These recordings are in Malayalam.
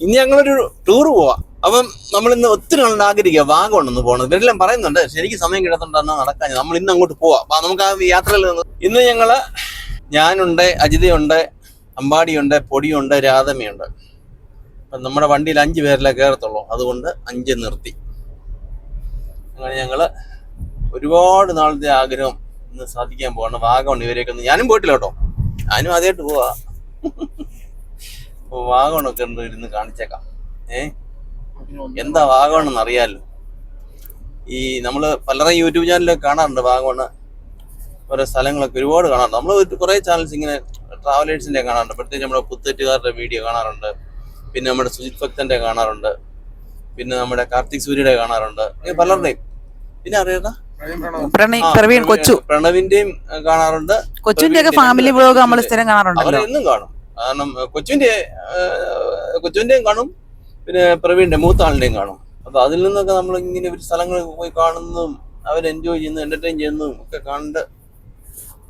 ഇനി ഞങ്ങളൊരു ടൂർ പോവാം. അപ്പം നമ്മൾ ഇന്ന് ഒത്തിരി നാളുണ്ട് ആഗ്രഹിക്കുക വാഗമണ്ണൊന്ന് പോകണം. ഇവരെല്ലാം പറയുന്നുണ്ട്, ശരിക്കും സമയം കിടത്തുണ്ടെന്ന് നടക്കാൻ. നമ്മൾ ഇന്ന് അങ്ങോട്ട് പോവാം. അപ്പൊ നമുക്ക് ആ യാത്രയിൽ നിന്ന് ഇന്ന് ഞങ്ങള് ഞാനുണ്ട്, അജിതയുണ്ട്, അമ്പാടിയുണ്ട്, പൊടിയുണ്ട്, രാധമയുണ്ട്. അപ്പം നമ്മുടെ വണ്ടിയിൽ 5 പേരിലേ കയറത്തുള്ളൂ. അതുകൊണ്ട് 5 നിർത്തി. അങ്ങനെ ഞങ്ങള് ഒരുപാട് നാളത്തെ ആഗ്രഹം ഇന്ന് സാധിക്കാൻ പോവാണ്. വാഗമൺ ഇവരെയൊക്കെ ഒന്ന് ഞാനും പോയിട്ടില്ല കേട്ടോ. ഞാനും ആദ്യമായിട്ട് പോവാ. വാഗമണ്ണൊക്കെ ഇരുന്ന് കാണിച്ചേക്കാം. എന്താ വാഗമണ്ണെന്ന് അറിയാമല്ലോ. ഈ നമ്മള് പലരും യൂട്യൂബ് ചാനലൊക്കെ കാണാറുണ്ട്. വാഗമണ്ണ് ഓരോ സ്ഥലങ്ങളൊക്കെ ഒരുപാട് കാണാറുണ്ട്. നമ്മൾ കുറെ ചാനൽസ് ഇങ്ങനെ ട്രാവലേഴ്സിന്റെ കാണാറുണ്ട്. പ്രത്യേകിച്ച് നമ്മുടെ പുത്തേറ്റുകാരുടെ വീഡിയോ കാണാറുണ്ട്. പിന്നെ നമ്മുടെ സുജിത് ഭക്തന്റെ കാണാറുണ്ട്. പിന്നെ നമ്മുടെ കാർത്തിക് സൂര്യയുടെ കാണാറുണ്ട്. പലരുടെയും. പിന്നെ അറിയാ പ്രണവിന്റെയും കാണാറുണ്ട്. കൊച്ചുവിന്റെ ഒക്കെ ഫാമിലി വ്ലോഗ് നമ്മൾ സ്ഥിരം കാണാറുണ്ട്. അവരെന്നും കാണും. കാരണം കൊച്ചുവിന്റെയും കാണും, പിന്നെ പ്രവീണിന്റെ മൂത്ത ആളിന്റെയും കാണും. അപ്പൊ അതിൽ നിന്നൊക്കെ നമ്മൾ ഇങ്ങനെ ഒരു സ്ഥലങ്ങളിൽ പോയി കാണുന്നതും അവർ എൻജോയ് ചെയ്യുന്നതും എന്റർടൈൻ ചെയ്യുന്നതും ഒക്കെ കണ്ട്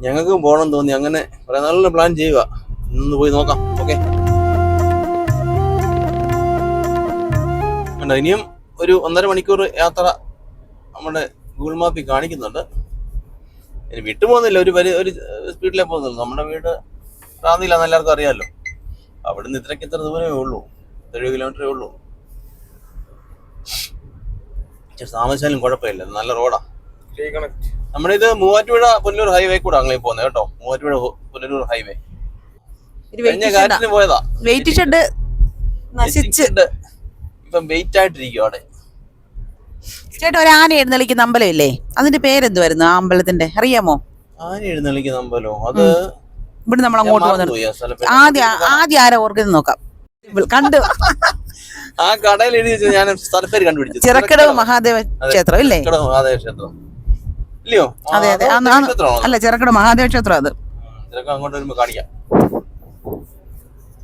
ഞങ്ങൾക്കും പോകണം തോന്നി. അങ്ങനെ കുറെ നല്ല പ്ലാൻ ചെയ്യുക. ഇന്ന് പോയി നോക്കാം. ഓക്കെ, ഇനിയും ഒരു 1.5 മണിക്കൂർ യാത്ര നമ്മുടെ ഗൂഗിൾ മാപ്പിൽ കാണിക്കുന്നുണ്ട്. ഇനി വിട്ടു പോകുന്നില്ല, ഒരു സ്പീഡിലേ പോകുന്നുള്ളൂ. നമ്മുടെ വീട് റാന്നിയിലാന്ന് എല്ലാവർക്കും അറിയാമല്ലോ. അവിടുന്ന് ഇത്ര ദൂരമേ ഉള്ളൂ, 70 കിലോമീറ്ററേ ഉള്ളൂ. താമസിച്ചാലും കുഴപ്പമില്ല, നല്ല റോഡാ. നമ്മുടെ ഇത് മൂവാറ്റുപുഴ പുനലൂർ ഹൈവേ കൂടെ അങ്ങനെ പോകുന്നത് കേട്ടോ. മൂവാറ്റുപുഴ പുനലൂർ ഹൈവേ കഴിഞ്ഞ കാറ്റിന് പോയതാ. വെയിറ്റ് ഷെഡ് നശിച്ചിട്ട് ഇപ്പം വെയിറ്റ് ആയിട്ടിരിക്കും അവിടെ. ചേട്ടാ, ഒരു ആന എഴുന്നള്ളിക്കുന്ന അമ്പലമില്ലേ, അതിന്റെ പേരെന്തുവായിരുന്നു ആ അമ്പലത്തിന്റെ, അറിയാമോ? ആന എഴുന്നള്ളിക്കുന്ന അമ്പലം അത് ഇവിടെ നമ്മൾ അങ്ങോട്ട് പോകുന്നത്. ആദ്യം ആരാ ഓർക്കുന്നത് നോക്കാം. കണ്ടു ആ കടയിൽ എഴുതി വെച്ചത് ഞാൻ സ്ഥലപ്പേര് കണ്ടുപിടിച്ചു. ചിറക്കടവ് മഹാദേവ ക്ഷേത്രം ഇല്ലേ? മഹാദേവ ക്ഷേത്രം ഇല്ലയോ? അതെ അതെ, അല്ല ചിറക്കടവ് മഹാദേവ ക്ഷേത്രം. അത് അങ്ങോട്ട് വരുമ്പോ കാണിക്കാം.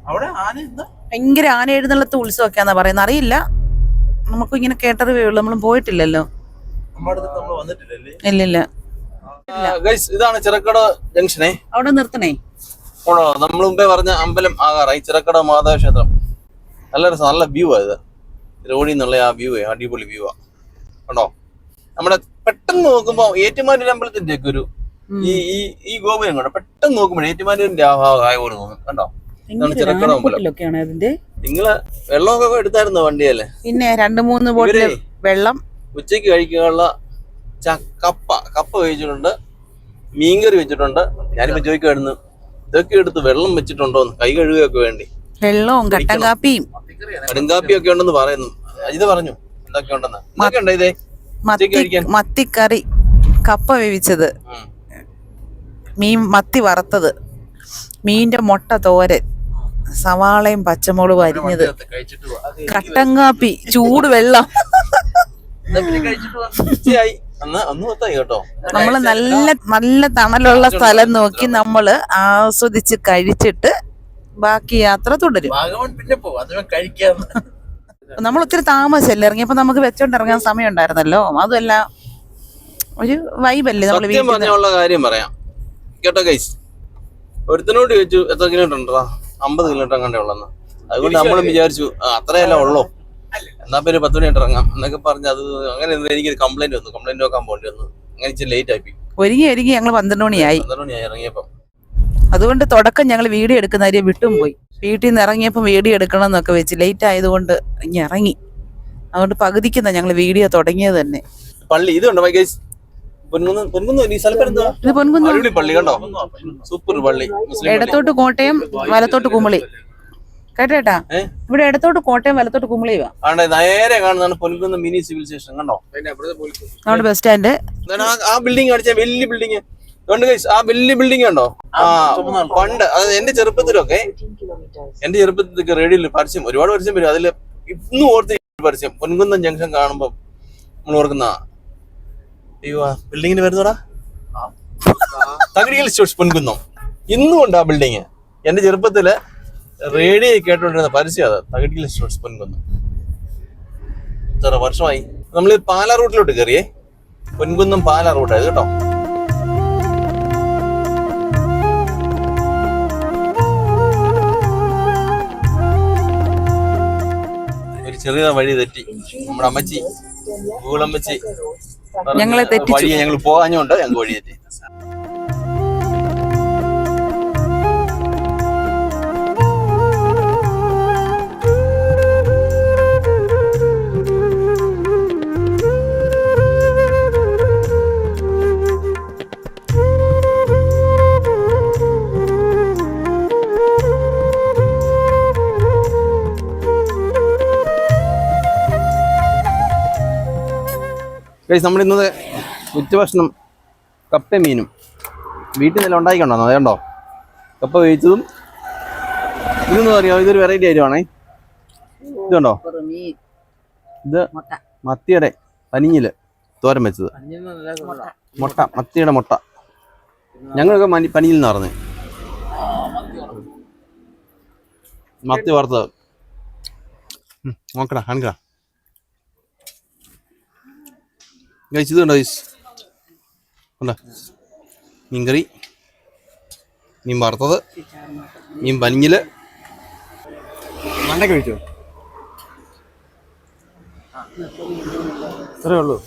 അവിടെ ഭയങ്കര ആന എഴുന്നള്ളത്ത് ഉത്സവമൊക്കെയാന്നാ പറയുന്നത്. അറിയില്ല, നമുക്ക് ഇങ്ങനെ കേട്ടറിവേ ഉള്ളൂ, നമ്മൾ പോയിട്ടില്ലല്ലോ. ഇല്ലില്ല. ഇതാണ് ചിറക്കട ജംഗ്ഷനെ. അവിടെ നിർത്തണേ. നമ്മൾ മുമ്പേ പറഞ്ഞ അമ്പലം ആകാറായി. ചിറക്കട മാതാവ ക്ഷേത്രം. നല്ല രസം, നല്ല വ്യൂ ആ. ഇത് റോഡിൽ നിന്നുള്ള ആ വ്യൂ അടിപൊളി വ്യൂ ആ. കണ്ടോ? നമ്മുടെ പെട്ടെന്ന് നോക്കുമ്പോ ഏറ്റുമാനൂർ അമ്പലത്തിന്റെ ഒക്കെ ഒരു ഈ ഗോപുരം കണ്ടോ? പെട്ടെന്ന് നോക്കുമ്പോൾ ഏറ്റുമാനൂരിന്റെ ആയ പോലെ തോന്നും. കണ്ടോ? ചിറക്കട അമ്പലം. നിങ്ങള് വെള്ളമൊക്കെ എടുത്തായിരുന്നോ വണ്ടിയല്ലേ? പിന്നെ 2-3 ബോട്ടിൽ വെള്ളം. ഉച്ചക്ക് കഴിക്കാനുള്ള കപ്പ കഴിച്ചിട്ടുണ്ട്, മീൻകറി വെച്ചിട്ടുണ്ട്. ഞാനിപ്പോ ചോദിക്കുമായിരുന്നു, ഇതൊക്കെ എടുത്ത് വെള്ളം വെച്ചിട്ടുണ്ടോന്ന്, കൈ കഴുകുകയൊക്കെ വേണ്ടി. വെള്ളവും കട്ടൻ കാപ്പിയും കടുങ്കാപ്പിയൊക്കെ ഉണ്ടെന്ന് പറയുന്നു. അജിത പറഞ്ഞു എന്തൊക്കെ ഉണ്ടെന്ന്. എന്തൊക്കെ ഉണ്ട് ഇതേ? മത്തിക്കറി, കപ്പ വേവിച്ചത്, മത്തി വറുത്തത്, മീന്റെ മുട്ട തോരൻ, സവാളയും പച്ചമുളകും അരിഞ്ഞത്, കട്ടൻ കാപ്പി, ചൂട് വെള്ളം. നമ്മള് നല്ല തണലുള്ള സ്ഥലം നോക്കി നമ്മള് ആസ്വദിച്ച് കഴിച്ചിട്ട് ബാക്കി യാത്ര തുടരും. നമ്മൾ ഒത്തിരി താമസിച്ചല്ലേ ഇറങ്ങിയപ്പോ നമുക്ക് വെച്ചോണ്ട് ഇറങ്ങാൻ സമയം ഉണ്ടായിരുന്നല്ലോ. അതുമല്ല, ഒരു വൈബല്ലേ നമ്മള് കാര്യം പറയാം കേട്ടോ ഗൈസ്. ഒരുത്തനോട് ചോദിച്ചു എത്ര കിലോമീറ്റർ ഉണ്ടോ? 50 കിലോമീറ്റർ കണ്ടേ ഉള്ളെന്ന്. അതുകൊണ്ട് നമ്മളും വിചാരിച്ചു അത്രയല്ല ഉള്ളൂ, എന്നാ പേര് 10 മണിയായിട്ട് ഇറങ്ങാം എന്നൊക്കെ പറഞ്ഞ്. അത് അങ്ങനെ എനിക്ക് കംപ്ലൈന്റ് വന്നു. കംപ്ലൈന്റ് നോക്കാൻ പോകേണ്ടി വന്നു. അങ്ങനെ ഇച്ചിരി ലേറ്റ് ആയി. ഒരുങ്ങി ഞങ്ങൾ 12 മണിയായി ഇറങ്ങിയപ്പോ. അതുകൊണ്ട് തുടക്കം ഞങ്ങൾ വീഡിയോ എടുക്കുന്ന കാര്യം വിട്ടും പോയി. വീട്ടിൽ നിന്ന് ഇറങ്ങിയപ്പോൾ വീഡിയോ എടുക്കണം എന്നൊക്കെ വെച്ച് ലേറ്റ് ആയതുകൊണ്ട് ഇങ്ങനെ ഇറങ്ങി. അതുകൊണ്ട് പകുതിക്കുന്ന ഞങ്ങൾ വീഡിയോ തുടങ്ങിയത് തന്നെ. പള്ളി ഇതുണ്ട് പള്ളി കണ്ടോ? സൂപ്പർ പള്ളി. ഇടത്തോട്ട് കോട്ടയം, വലത്തോട്ട് കുമളി. കേട്ടേട്ടാ, ഇവിടെ ഇടത്തോട്ട് കോട്ടയം, വലത്തോട്ട് കുമളി. നേരെ കാണുന്നതാണ് പൊൻകുന്നം മിനി സിവിൽ സ്റ്റേഷൻ. കണ്ടോ? നമ്മുടെ ബസ് സ്റ്റാൻഡ്. ആ ബിൽഡിംഗ് അടിച്ച വലിയ ബിൽഡിംഗ്. ആ വലിയ ബിൽഡിംഗ് ഉണ്ടോ? പണ്ട് അതായത് എന്റെ ചെറുപ്പത്തിലൊക്കെ റേഡിയോയിൽ പരസ്യം, ഒരുപാട് പരസ്യം വരും. അതില് ഇന്നും ഓർത്ത് പരസ്യം പൊൻകുന്നം ജംഗ്ഷൻ കാണുമ്പോ നമ്മൾ ഓർക്കുന്ന ബിൽഡിങ്ങിന് വരുന്നോടാ തകഴിയിൽ സ്റ്റോഴ്സ് പൊൻകുന്നം. ഇന്നും ഉണ്ട് ആ ബിൽഡിങ്. എന്റെ ചെറുപ്പത്തില് റേഡിയോ കേട്ടോണ്ടിരുന്ന പരസ്യം അത്, തകഴിയിൽ സ്റ്റോഴ്സ് പൊൻകുന്നം. എത്ര വർഷമായി. നമ്മൾ പാലാ റൂട്ടിലോട്ട് കയറിയേ. പൊൻകുന്നം പാലാ റൂട്ടായത് കേട്ടോ. ചെറിയ വഴി തെറ്റി. നമ്മുടെ അമ്മച്ചി ഗൂഗിളമ്മച്ചി ഞങ്ങളെ തെറ്റിച്ചു. വഴി ഞങ്ങൾ പോകാഞ്ഞോണ്ട് ഞങ്ങൾക്ക് വഴി തെറ്റി. നമ്മളിന്നത് ഉച്ചഭക്ഷണം കപ്പയും മീനും വീട്ടിൽ നിന്നെല്ലാം ഉണ്ടാക്കിക്കൊണ്ടോ അതുകൊണ്ടോ കപ്പ വേവിച്ചതും ഇതെന്ന് പറയാം. ഇതൊരു വെറൈറ്റി ഐറ്റമാണേ. ഇതുണ്ടോ, ഇത് മത്തിയുടെ പനിഞ്ഞില് തോരൻ വെച്ചത് മുട്ട, മത്തിയുടെ മുട്ട. ഞങ്ങളൊക്കെ പനിയിൽ നിന്ന് പറഞ്ഞത് മത്തി വറുത്തത്. നോക്കടാ കാണിക്കടാ ഗൈസ്. ഇത് കണ്ടോ ഗൈസ്, കണ്ടോ മീൻകറി, മീൻ വറുത്തത്, മീൻ പനിഞ്ഞില്. മണ്ടയ്ക്ക് കഴിച്ചോ? അത്രേ ഉള്ളൂ.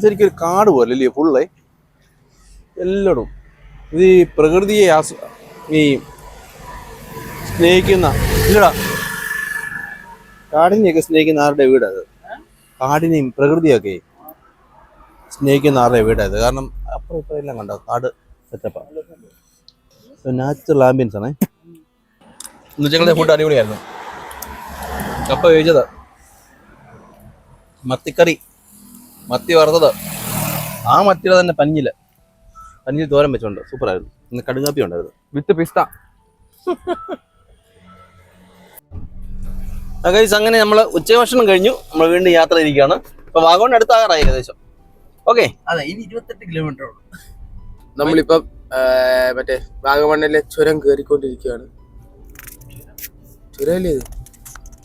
ശരിക്കും ഒരു കാട് പോലെ അല്ലേ ഫുള്ളേ എല്ലായിടും. ഇത് ഈ പ്രകൃതിയെ ഈ സ്നേഹിക്കുന്ന ഇല്ലടാ, കാടിനെയൊക്കെ സ്നേഹിക്കുന്ന ആരുടെ വീടത്? കാടിനെയും പ്രകൃതിയൊക്കെ സ്നേഹിക്കുന്ന ആരുടെ വീടത്? കാരണം അപ്പുറം ഇപ്പുറം എല്ലാം കണ്ടോ കാട് സെറ്റപ്പാണ്, നാച്ചുറൽ ആംബിയൻസ് ആണേ. ഞങ്ങളുടെ ഫുഡ് അടിപൊളിയായിരുന്നു. കപ്പ വേവിച്ചത്, മത്തിക്കറി, മത്തി വറുത്തത്, ആ മത്തിയുടെ തന്നെ പനിഞ്ഞില് തോരൻ വെച്ചോണ്ട് സൂപ്പറായിരുന്നു. ഇന്ന് കടുങ്കാപ്പി ഉണ്ടായിരുന്നു വിത്ത് പിസ്ത. അങ്ങനെ നമ്മൾ ഉച്ചഭക്ഷണം കഴിഞ്ഞു. നമ്മൾ വീണ്ടും യാത്ര ഇരിക്കുകയാണ്. ഇപ്പൊ വാഗമൺ അടുത്താകാറായി ഏകദേശം. ഓക്കെ, അതെ, ഇനി 28 കിലോമീറ്റർ ഉള്ളൂ. നമ്മളിപ്പം മറ്റേ വാഗമണ്ണിലെ ചുരം കയറിക്കൊണ്ടിരിക്കുകയാണ്. ചുരല്ലേ ഇത്?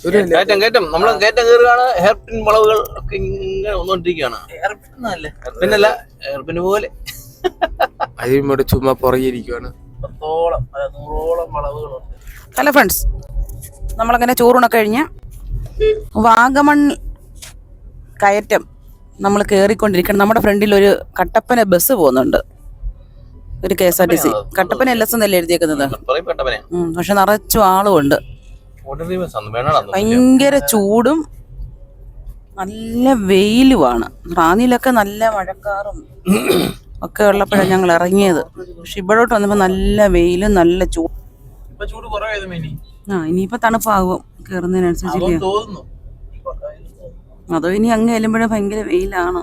കയറ്റം നമ്മള് കയറ്റം കയറുകയാണ്. ഹെയർപിൻ വളവുകൾ ഒക്കെ ഇങ്ങനെ വന്നോണ്ടിരിക്കുകയാണ്. ഹെയർപിന്നല്ല, ഹെയർപിന് പോലെ അതിവിടെ ചുമ്മാ പുറകിരിക്കുകയാണ്. 100ഓളം വളവുകളുണ്ട്. ഹലോ ഫ്രണ്ട്സ്, നമ്മളങ്ങനെ ചോറൂണൊക്കെ കഴിഞ്ഞ് വാഗമൺ കയറ്റം നമ്മൾ കയറിക്കൊണ്ടിരിക്കണം. നമ്മുടെ ഫ്രണ്ടിൽ ഒരു കട്ടപ്പന ബസ് പോകുന്നുണ്ട്, ഒരു KSRTC. കട്ടപ്പന LS എന്നല്ലേ എഴുതിയേക്കുന്നത്, പക്ഷെ നിറച്ചും ആളും ഉണ്ട്. ഭയങ്കര ചൂടും നല്ല വെയിലുമാണ്. റാന്നിയിലൊക്കെ നല്ല മഴക്കാറും ഒക്കെ ഉള്ളപ്പോഴാണ് ഞങ്ങൾ ഇറങ്ങിയത്. പക്ഷെ ഇവിടോട്ട് വന്നപ്പോ നല്ല വെയിലും നല്ല ചൂട്. ഇനിയിപ്പോ തണുപ്പാകും കേറുന്നതിനനുസരിച്ച്. അതോ ഇനി അങ്ങ് ചെല്ലുമ്പോഴേ ഭയങ്കര വെയിലാണ്.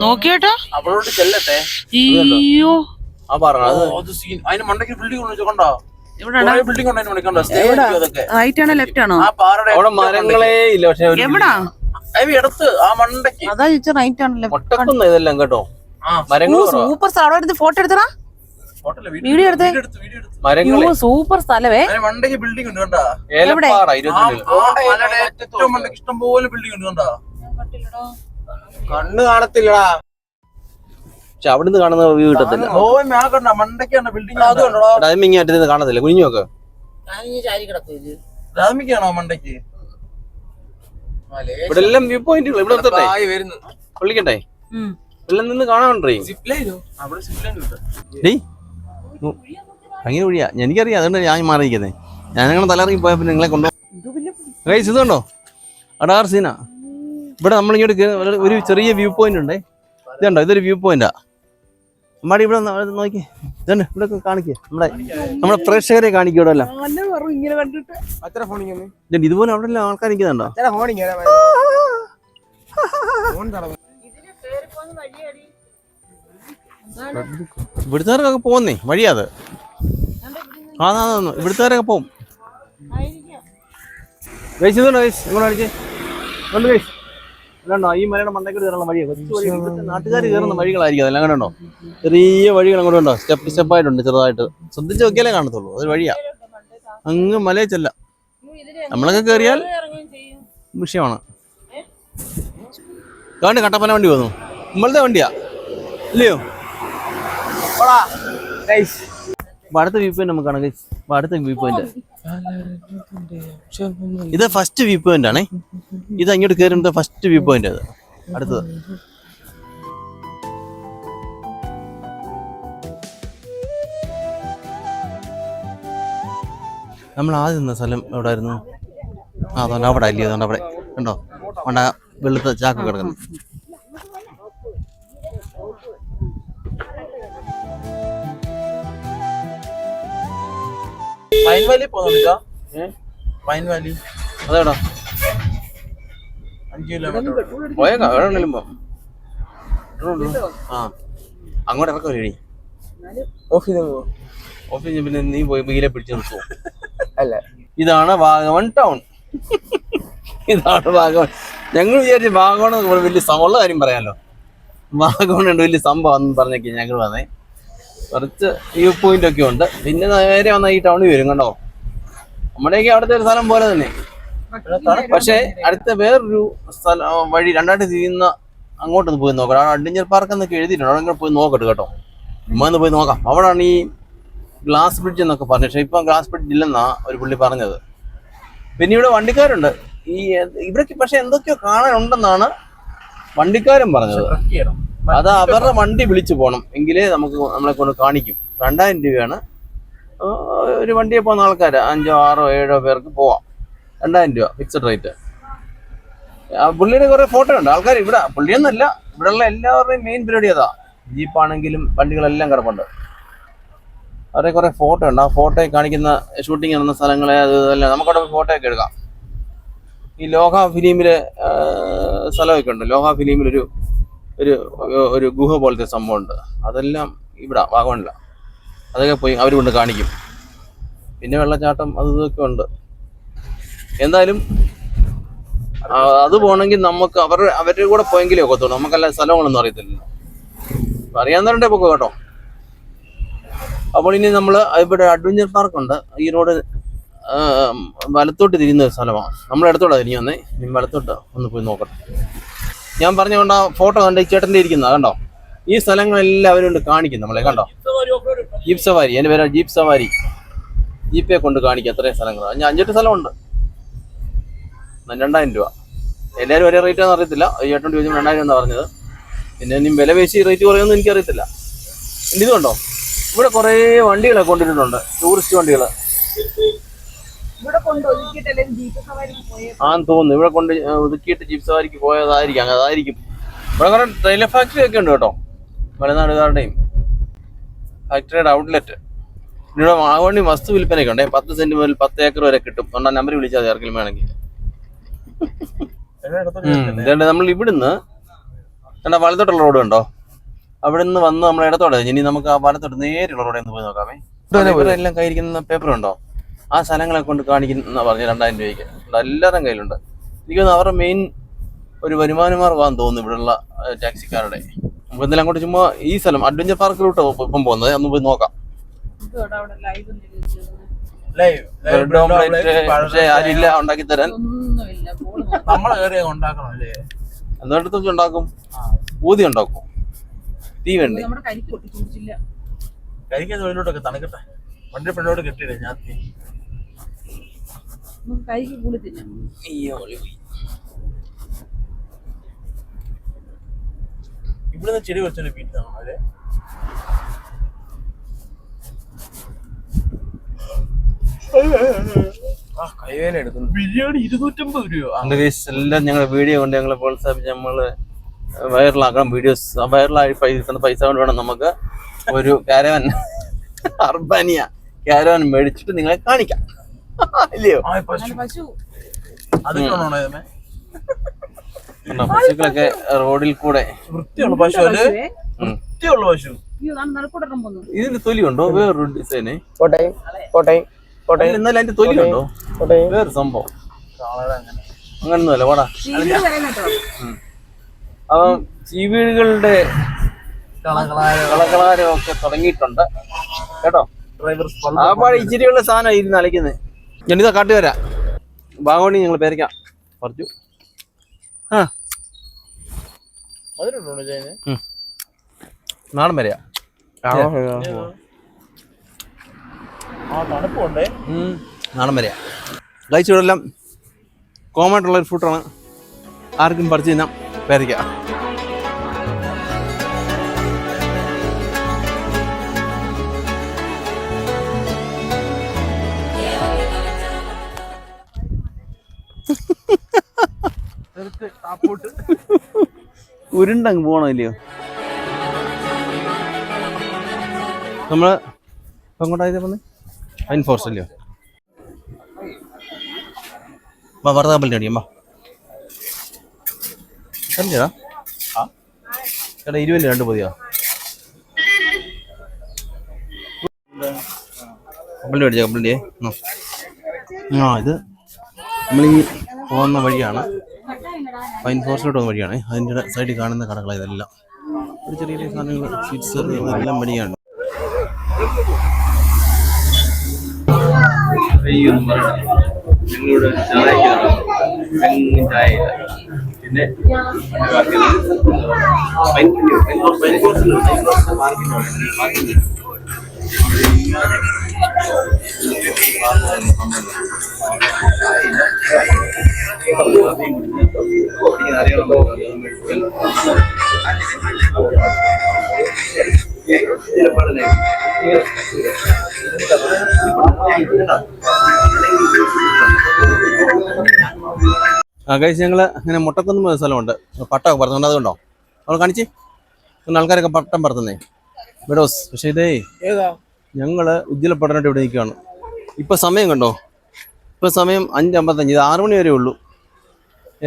നോക്കിയോട്ടോ അവളോട് ചെല്ലട്ടെ. അയ്യോ, അതിന് മണ്ടയ്ക്ക് ബിൽഡിംഗ് കണ്ടോ? റൈറ്റ് ആണോ ലെഫ്റ്റ് ആണോ? അവിടെ മരങ്ങളേ ഇല്ല. പക്ഷെ എവിടാ? എടുത്ത് ആ മണ്ടയ്ക്ക് അതാ ചോദിച്ചാ റൈറ്റ് ആണോ ലെഫ്റ്റ്? ഇതെല്ലാം കേട്ടോ മരങ്ങൾ. സൂപ്പർ സ്ഥലം. ഫോട്ടോ എടുത്തടാ, വീഡിയോ എടുത്തേ. സൂപ്പർ സ്ഥലവേ. മണ്ടയ്ക്ക് ബിൽഡിംഗ് ഉണ്ട് കണ്ടാ? ഇഷ്ടംപോലെ ബിൽഡിംഗ് ഉണ്ട് കണ്ടാ? കണ്ണ് കാണത്തില്ലടാ, പക്ഷെ അവിടുന്ന് കാണുന്ന വ്യൂ കിട്ടത്തില്ല. മണ്ടയ്ക്കാണ് ബിൽഡിംഗ്. അറ്റത്ത് കാണത്തില്ല. കുഞ്ഞു നോക്ക്, ധാമിക്കാണോ മണ്ടയ്ക്ക്? ഇവിടെ എല്ലാം വ്യൂ പോയിന്റുകൾ. ഇവിടെ വിളിക്കട്ടെ, എല്ലാം നിന്ന് കാണാണ്ടേ. അങ്ങനെ വഴിയാ എനിക്കറിയാം, അതുകൊണ്ട് ഞാൻ മാറിയിരിക്കുന്നേ. ഞാനങ്ങനെ തലയിറങ്ങി പോയപ്പോ നിങ്ങളെ കൊണ്ടുപോകും. ഇത് കണ്ടോ അടാർ സീനാ. ഇവിടെ നമ്മളിങ്ങോട്ട് ഒരു ചെറിയ വ്യൂ പോയിന്റ് ഉണ്ടേ. ഇതുണ്ടോ, ഇതൊരു വ്യൂ പോയിന്റാ. അമ്മാടി ഇവിടെ നോക്കി ഇതന്നെ ഇവിടെ കാണിക്കുക നമ്മുടെ പ്രേക്ഷകരെ കാണിക്കും ഇവിടെ എല്ലാം. ഇങ്ങനെ കണ്ടിട്ട് അത്ര ഫോണിങ്ങനെ ഇതുപോലെ അവിടെ എല്ലാം ആൾക്കാർ നിൽക്കുന്നുണ്ടോ? അത്ര ഫോണിങ്ങനെ ഇവിടുത്തുകാർക്കൊക്കെ പോകുന്നേ വഴിയാത്. ഇവിടുത്തുകാരൊക്കെ പോകും. ഇതുണ്ടോ ഈ മലയുടെ മണ്ടയ്ക്ക് കയറുന്ന വഴിയാണ്. നാട്ടുകാർ കയറുന്ന വഴികളായിരിക്കും അതെല്ലാം. കണ്ടോ ചെറിയ വഴികൾ അങ്ങോട്ട് ഉണ്ടോ, സ്റ്റെപ്പ് സ്റ്റെപ്പായിട്ടുണ്ട് ചെറുതായിട്ട്. ശ്രദ്ധിച്ച് നോക്കിയാലേ കാണത്തുള്ളൂ. അതൊരു വഴിയാ, അങ്ങ് മലയിൽ ചെല്ലാം. നമ്മളൊക്കെ കയറിയാൽ വിഷയമാണ്. കാണ്ട് കട്ടപ്പന വണ്ടി വന്നു, നമ്മളത്തെ വണ്ടിയാ ഇല്ലയോ? അടുത്ത വ്യൂ പോയിന്റ് നമുക്ക് കാണാം. അടുത്ത വ്യൂ പോയിന്റ് ഇത് ഫസ്റ്റ് വ്യൂ പോയിന്റ് ആണേ. ഇത് അങ്ങോട്ട് കയറുന്നത് ഫസ്റ്റ് വ്യൂ പോയിന്റ്. അത് അടുത്തത് നമ്മൾ ആദ്യം നിന്ന സ്ഥലം എവിടെ ആയിരുന്നു? അതുകൊണ്ട് അവിടെ അല്ലേ, അതുകൊണ്ട് അവിടെ കണ്ടോ അവിടെ വെളുത്ത ചാക്ക് കിടക്കുന്നു. പൈൻ വാലി പോകുന്നുണ്ടോ? പൈൻ വാലി അതെവിടാ? 5 കിലോമീറ്റർ പോയേക്കാം. എവിടെ ഉണ്ടെങ്കിലും പോ. ആ അങ്ങോട്ട് ഇറക്കം വഴി ഓഫീസ് പിന്നെ നീ പോയി ബീലെ പിടിച്ചു നിർത്തുമോ? അല്ല, ഇതാണ് വാഗമൺ ടൗൺ. ഇതാണ് വാഗമൺ. ഞങ്ങൾ വിചാരിച്ചു വാഗമൺ വലിയ ഉള്ള കാര്യം പറയാമല്ലോ. വാഗമൺ ഉണ്ട് വലിയ സംഭവം എന്ന് പറഞ്ഞേക്ക് ഞങ്ങൾ വന്നേ. കുറച്ച് വ്യൂ പോയിന്റ് ഒക്കെ ഉണ്ട്. പിന്നെ നേരെ വന്നാൽ ഈ ടൗണിൽ വരും. കണ്ടോ നമ്മുടെയൊക്കെ അവിടുത്തെ ഒരു സ്ഥലം പോലെ തന്നെ. പക്ഷേ അടുത്ത വേറൊരു സ്ഥലം വഴി രണ്ടായിട്ട് തിരിയുന്ന അങ്ങോട്ടൊന്ന് പോയി നോക്കാം. അവിടെ അഡ്വഞ്ചർ പാർക്ക് എന്നൊക്കെ എഴുതിയിട്ടുണ്ട്. അവിടെ പോയി നോക്കട്ടെ കേട്ടോ. ഒന്ന് പോയി നോക്കാം. അവിടെയാണ് ഈ ഗ്ലാസ് ബ്രിഡ്ജ് എന്നൊക്കെ പറഞ്ഞു. പക്ഷേ ഇപ്പം ഗ്ലാസ് ബ്രിഡ്ജ് ഇല്ലെന്നാ ഒരു പുള്ളി പറഞ്ഞത്. പിന്നെ ഇവിടെ വണ്ടിക്കാരുണ്ട് ഈ ഇവിടേക്ക്. പക്ഷെ എന്തൊക്കെയോ കാണാനുണ്ടെന്നാണ് വണ്ടിക്കാരൻ പറഞ്ഞത്. അത് അവരുടെ വണ്ടി വിളിച്ചു പോകണം എങ്കിലേ നമ്മളെ കൊണ്ട് കാണിക്കും. 2000 രൂപയാണ് ഒരു വണ്ടിയെ പോകുന്ന ആൾക്കാർ. 5, 6, 7 പേർക്ക് പോവാം. 2000 രൂപ ഫിക്സഡ് റേറ്റ്. പുള്ളിയുടെ കുറെ ഫോട്ടോ ഉണ്ട്. ആൾക്കാർ ഇവിടെ പുള്ളിയൊന്നല്ല, ഇവിടെയുള്ള എല്ലാവരുടെയും മെയിൻ പരിപാടി അതാ. ജീപ്പാണെങ്കിലും വണ്ടികളെല്ലാം കിടപ്പുണ്ട്. അവരുടെ കുറെ ഫോട്ടോ ഉണ്ട്. ആ ഫോട്ടോയിൽ കാണിക്കുന്ന ഷൂട്ടിങ് നടന്ന സ്ഥലങ്ങളെ അതെല്ലാം നമുക്കവിടെ ഫോട്ടോയൊക്കെ എടുക്കാം. ഈ ലോഹ ഫിലിമിലെ സ്ഥലമൊക്കെ ഉണ്ട്. ലോഹ ഫിലിമിലൊരു ഒരു ഗുഹ പോലത്തെ സംഭവം ഉണ്ട്. അതെല്ലാം ഇവിടെ വാഗമണില്ല. അതൊക്കെ പോയി അവർ കൊണ്ട് കാണിക്കും. പിന്നെ വെള്ളച്ചാട്ടം അതൊക്കെ ഉണ്ട്. എന്തായാലും അത് പോകണമെങ്കിൽ നമുക്ക് അവരുടെ കൂടെ പോയെങ്കിലേ ഒക്കത്തുള്ളൂ. നമുക്കല്ല സ്ഥലങ്ങളൊന്നും അറിയത്തില്ലല്ലോ. അറിയാവുന്നവരുടെ പൊക്കെ കേട്ടോ. അപ്പോൾ ഇനി നമ്മൾ ഇവിടെ അഡ്വഞ്ചർ പാർക്കുണ്ട്. ഈ റോഡ് വലത്തോട്ട് തിരിയുന്ന ഒരു സ്ഥലമാണ്. നമ്മൾ ഇടത്തോട്ടാ തിരിഞ്ഞു വന്നേ. ഇനി വലത്തോട്ട് ഒന്ന് പോയി നോക്കട്ടെ. ഞാൻ പറഞ്ഞുകൊണ്ട് ആ ഫോട്ടോ കണ്ട് ഈ ചേട്ടൻ്റെ ഇരിക്കുന്ന കണ്ടോ. ഈ സ്ഥലങ്ങളെല്ലാം അവരുകൊണ്ട് കാണിക്കും നമ്മളെ. കണ്ടോ ജീപ്പ് സവാരി. എൻ്റെ പേരാ ജീപ്പ് സവാരി. ജീപ്പെ കൊണ്ട് കാണിക്കും അത്രയും സ്ഥലങ്ങൾ. 5-8 സ്ഥലമുണ്ട്. 2000 രൂപ. എല്ലാവരും ഒരേ റേറ്റ് ആണെന്ന് അറിയത്തില്ല. ചേട്ടൻ ചോദിച്ചു 2000 എന്നാണ് പറഞ്ഞത്. പിന്നെ ഇനി വില പേശി റേറ്റ് കുറയുമെന്ന് എനിക്കറിയത്തില്ല. ഇതുകൊണ്ടോ ഇവിടെ കുറേ വണ്ടികളൊക്കെ കൊണ്ടിട്ടുണ്ട്. ടൂറിസ്റ്റ് വണ്ടികൾ ആന്ന് തോന്നുന്നു. ഇവിടെ കൊണ്ട് ഒതുക്കിയിട്ട് ജീപ്പ് സവാരിക്ക് പോയതായിരിക്കും. അതായിരിക്കും. ഇവിടെ കുറെ ട്രെയിലർ ഫാക്ടറി ഒക്കെ ഉണ്ട് കേട്ടോ. മലനാടുകാരുടെയും ഫാക്ടറിയുടെ ഔട്ട്ലെറ്റ്. ഇവിടെ വാഗമണ്ണി വസ്തു വിൽപ്പനയൊക്കെ ഉണ്ടേ. 10 സെന്റ് മുതൽ 10 ഏക്കർ വരെ കിട്ടും. അതുകൊണ്ട് നമ്പർ വിളിച്ചാൽ മതി ആർക്കെങ്കിലും വേണമെങ്കിൽ. ഇതുകൊണ്ട് നമ്മൾ ഇവിടുന്ന് വലത്തോട്ടുള്ള റോഡ് ഉണ്ടോ, അവിടെ നിന്ന് വന്ന് നമ്മൾ ഇടത്തോടെ. ഇനി നമുക്ക് ആ വലത്തോട്ട് നേരെയുള്ള റോഡിൽ നിന്ന് പോയി നോക്കാമേ. ഇവിടെ എല്ലാം കയ്യിരിക്കുന്ന പേപ്പർ ഉണ്ടോ, ആ സ്ഥലങ്ങളെ കൊണ്ട് കാണിക്കുന്ന പറഞ്ഞ് 2000 രൂപയ്ക്ക് എല്ലാവരും കയ്യിലുണ്ട്. എനിക്കൊന്ന് അവരുടെ മെയിൻ ഒരു വരുമാന മാർഗമാണെന്ന് തോന്നുന്നു ഇവിടെയുള്ള ടാക്സിക്കാരുടെ. നമുക്ക് എന്തെങ്കിലും അങ്ങോട്ട് ചുമ്മാ ഈ സ്ഥലം അഡ്വഞ്ചർ പാർക്കിലോട്ട് ഇപ്പം പോകുന്നത് ഒന്ന് പോയി നോക്കാം. പക്ഷേ ആരില്ല ഉണ്ടാക്കി തരാൻ. എന്നിടത്ത് ഉണ്ടാക്കും, ഊതി ഉണ്ടാക്കും. തീ വേണ്ടി കരിക്കാൻ തൊഴിലോട്ടൊക്കെ തണുക്കട്ടെ. വണ്ടി പെണ്ണോട് കെട്ടിയിടേ ഞാൻ ഇവിടുന്ന് ചെടി വെച്ചൊരു വീട്ടിലാണ് അവര്. കൈവേന എടുക്കുന്നു. ബിരിയാണി 250 രൂപ. എല്ലാം ഞങ്ങളുടെ വീഡിയോ കൊണ്ട് ഞങ്ങളെ പ്രോത്സാഹിപ്പിച്ച് നമ്മള് വൈറലാക്കണം വീഡിയോസ്. വൈറലായി കിട്ടുന്ന പൈസ കൊണ്ട് വേണം നമുക്ക് ഒരു കാരവൻ അർബാനിയ കാരവൻ മേടിച്ചിട്ട് നിങ്ങളെ കാണിക്കാം. ഇല്ലയോ? പശുക്കളൊക്കെ റോഡിൽ കൂടെ വൃത്തിയുള്ള പശു അല്ലേ? വൃത്തിയുള്ള പശു. ഇതിന്റെ തൊലി ഉണ്ടോ? വേറൊരു ഡിസൈന് കോട്ടയം കോട്ടയം കോട്ടയം. എന്നാലും അതിന്റെ തൊലി ഉണ്ടോ? വേറെ സംഭവം അങ്ങനൊന്നുമല്ല. പോടാ. അപ്പം ചീവീടുകളുടെ കളകളാരമൊക്കെ തുടങ്ങിയിട്ടുണ്ട് കേട്ടോ. ആ പാടെ ഇച്ചിരിയുള്ള സാധനം ഇരുന്ന് അലയ്ക്കുന്നത്. ഞാനിതാ കാട്ടുവരാ ഭാഗോണി ഞങ്ങൾ പേരയ്ക്കാം പറിച്ചു. നാടൻ വരെയാ. നാടൻ വരെയാ. കഴിച്ചു ഇവിടെല്ലാം കോമൺ ആയിട്ടുള്ളൊരു ഫ്രൂട്ടാണ്. ആർക്കും പറിച്ചു തിന്നാം. പേരയ്ക്ക. ഉരുണ്ടങ്ങ് പോകണം ഇല്ലയോ? നമ്മള് ഇപ്പം എങ്ങോട്ടായത് വന്ന് പൈൻ ഫോറസ്റ്റ് അല്ലയോ? വർദ്ധകപ്പലിൻ്റെ അടിയമ്പാ ചേട്ടാ. ചേട്ടാ 20 2 പൊതിയോ? കപ്പലിൻ്റെ മേടിച്ച കപ്പലിൻ്റെ ഇത് നമ്മളീ പോകുന്ന വഴിയാണ്. പൈൻ ഫോറസ്റ്റിലോട്ട് പോകുന്ന വഴിയാണ്. അതിൻ്റെ സൈഡിൽ കാണുന്ന കടകളാണ് ഇതെല്ലാം. ഒരു ചെറിയ ചെറിയ സാധനങ്ങൾ സ്വീറ്റ്സ് എല്ലാം വഴിയാണ്. നിങ്ങളുടെ ചായ പിന്നെ കഴിച്ച് ഞങ്ങൾ അങ്ങനെ മുട്ടക്കുന്ന് സ്ഥലമുണ്ട്. പട്ടമൊക്കെ പറത്തുന്നുണ്ട്. അതുകൊണ്ടോ നമ്മൾ കാണിച്ച് ആൾക്കാരൊക്കെ പട്ടം പറത്തുന്നേ വിഡോസ്. പക്ഷേ ഇതേ ഞങ്ങൾ ഉജ്ജ്വലപ്പെടാനായിട്ട് ഇവിടെ നിൽക്കുകയാണ്. ഇപ്പം സമയം കണ്ടോ? ഇപ്പം സമയം 5:55. ഇത് 6 മണി വരെ ഉള്ളൂ.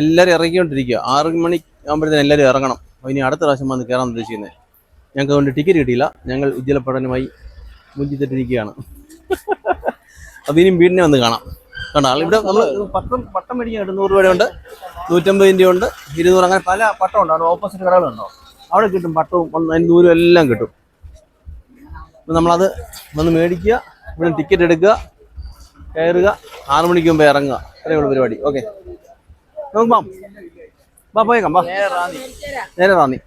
എല്ലാവരും ഇറങ്ങിക്കൊണ്ടിരിക്കുക. 6 മണി ആകുമ്പോഴത്തേനും എല്ലാവരും ഇറങ്ങണം. ഇനി അടുത്ത പ്രാവശ്യം വന്ന് കയറാൻ ഉദ്ദേശിക്കുന്നത്. ഞങ്ങൾക്ക് അതുകൊണ്ട് ടിക്കറ്റ് കിട്ടിയില്ല. ഞങ്ങൾ ഉജ്ജ്വലപ്പെടാനുമായി മുഞ്ചിത്തിട്ടിരിക്കുകയാണ്. അപ്പോൾ ഇനിയും വീടിനെ വന്ന് കാണാം. കണ്ടോ? ഇവിടെ നമ്മൾ പട്ടം മേടിക്കാൻ 100 രൂപയുണ്ട്, 150 ഉണ്ട്, 200. അങ്ങനെ പല പട്ടം ഉണ്ട്. അവിടെ ഓപ്പോസിറ്റ് കടകളുണ്ടോ? അവിടെ കിട്ടും പട്ടവും 100 എല്ലാം കിട്ടും. അപ്പം നമ്മളത് വന്ന് മേടിക്കുക, ഇവിടെ ടിക്കറ്റ് എടുക്കുക, കയറുക, 6 മണിക്ക് മുമ്പ് ഇറങ്ങുക. അത്രയുള്ള പരിപാടി. ഓക്കെ, നമുക്ക് പോയേക്കാം. നേരെ റാന്നി.